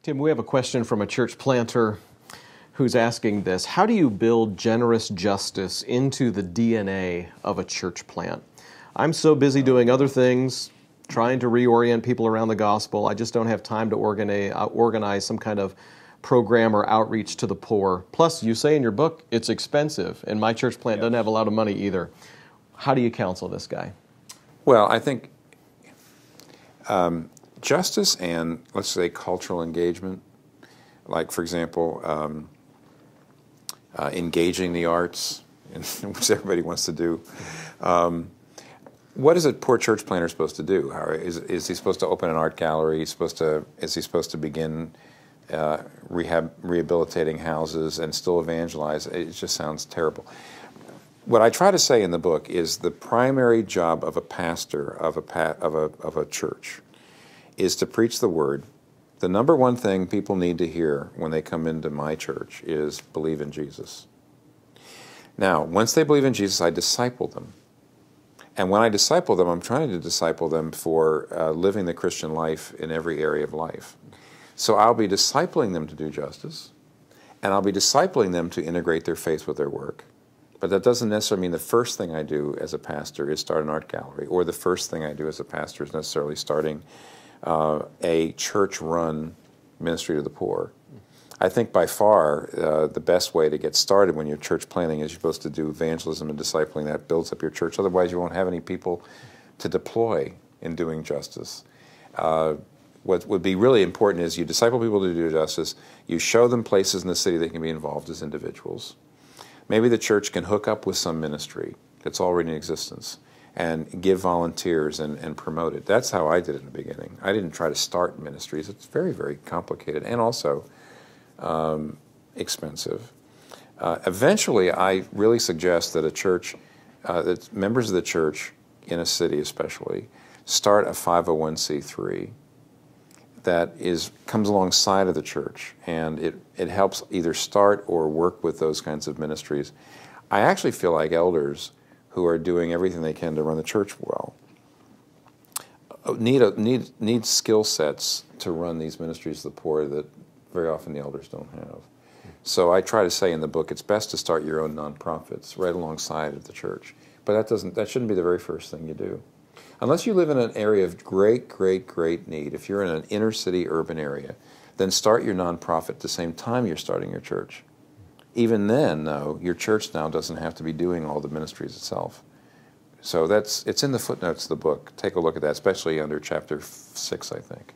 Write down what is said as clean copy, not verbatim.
Tim, we have a question from a church planter who's asking this. How do you build generous justice into the DNA of a church plant? I'm so busy doing other things, trying to reorient people around the gospel. I just don't have time to organize some kind of program or outreach to the poor. Plus, you say in your book, it's expensive, and my church plant doesn't have a lot of money either. How do you counsel this guy? Well, I think justice and, let's say, cultural engagement, like, for example, engaging the arts, which everybody wants to do. What is a poor church planter supposed to do? Is he supposed to open an art gallery? Is he supposed to begin rehabilitating houses and still evangelize? It just sounds terrible. What I try to say in the book is the primary job of a pastor of a church is to preach the word. The number one thing people need to hear when they come into my church is believe in Jesus. Now, once they believe in Jesus, I disciple them. And when I disciple them, I'm trying to disciple them for living the Christian life in every area of life. So I'll be discipling them to do justice, and I'll be discipling them to integrate their faith with their work. But that doesn't necessarily mean the first thing I do as a pastor is start an art gallery, or the first thing I do as a pastor is necessarily starting a church-run ministry to the poor. I think by far the best way to get started when you're church planting is you're supposed to do evangelism and discipling. That builds up your church. Otherwise, you won't have any people to deploy in doing justice. What would be really important is you disciple people to do justice. You show them places in the city they can be involved as individuals. Maybe the church can hook up with some ministry that's already in existence and give volunteers and promote it. That's how I did it in the beginning. I didn't try to start ministries. It's very, very complicated and also expensive. Eventually, I really suggest that a church, that members of the church in a city especially, start a 501c3 that comes alongside of the church, and it helps either start or work with those kinds of ministries. I actually feel like elders who are doing everything they can to run the church well need skill sets to run these ministries to the poor that very often the elders don't have. So I try to say in the book, it's best to start your own nonprofits right alongside of the church. But that shouldn't be the very first thing you do. Unless you live in an area of great, great, great need, if you're in an inner city urban area, then start your nonprofit at the same time you're starting your church. Even then, though, your church now doesn't have to be doing all the ministries itself. So it's in the footnotes of the book. Take a look at that, especially under chapter 6, I think.